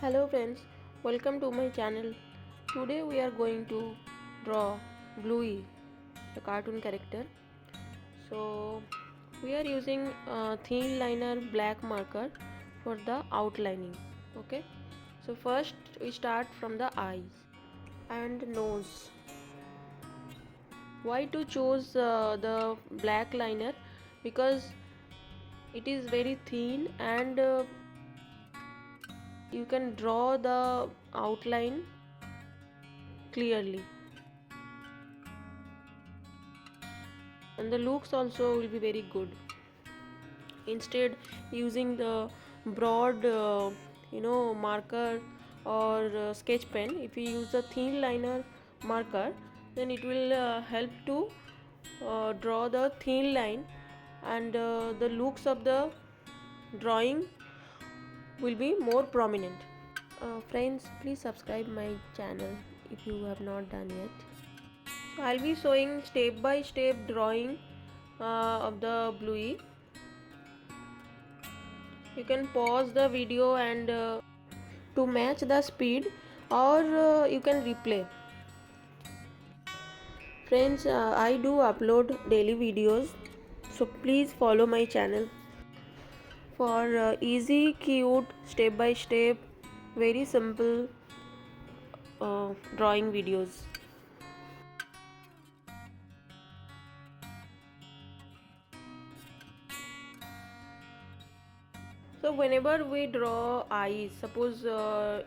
Hello friends, welcome to my channel. Today we are going to draw Bluey, the cartoon character. So we are using thin liner black marker for the outlining. Okay. So first we start from the eyes and nose. Why to choose the black liner? Because it is very thin and you can draw the outline clearly, and the looks also will be very good. Instead using the broad marker or sketch pen, if you use a thin liner marker, then it will help to draw the thin line, and the looks of the drawing will be more prominent. Friends, please subscribe my channel if you have not done yet. So I'll be showing step by step drawing of the Bluey. You can pause the video and to match the speed, or you can replay. Friends, I do upload daily videos, so please follow my channel for easy, cute, step by step, very simple drawing videos. So whenever we draw eyes, suppose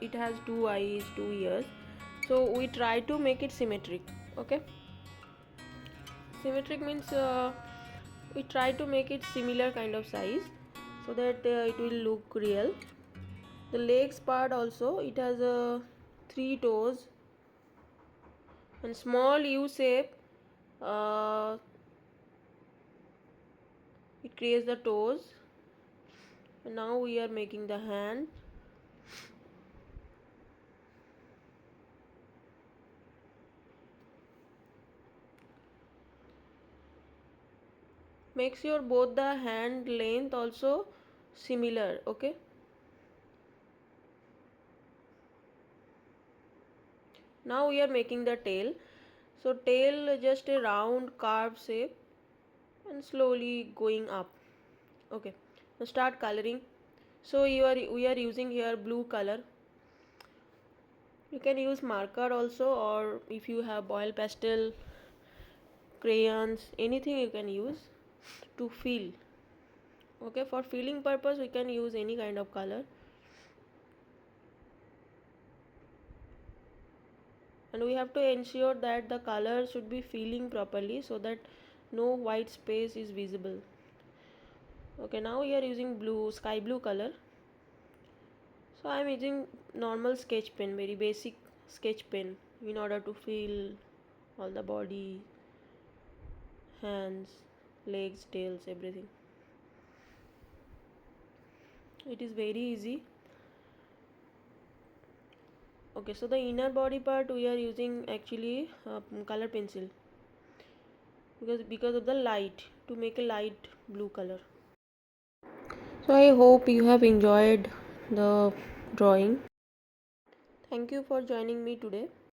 it has two eyes, two ears, so we try to make it symmetric. Okay, symmetric means we try to make it similar kind of size, so that it will look real. The legs part also, it has three toes and small U shape. uh, it creates the toes, and now we are making the hand. Make sure both the hand length also similar. Okay, now we are making the tail. So tail just a round curved shape and slowly going up. Okay, now start coloring. So we are using here blue color. You can use marker also, or if you have oil pastel, crayons, anything you can use to fill. Okay, for filling purpose we can use any kind of color, and we have to ensure that the color should be filling properly so that no white space is visible. Okay, now we are using blue, sky blue color. So I am using normal sketch pen, very basic sketch pen, in order to fill all the body, hands, legs, tails, everything. It is very easy. Okay, so the inner body part we are using actually color pencil, because of the light, to make a light blue color. So I hope you have enjoyed the drawing. Thank you for joining me today.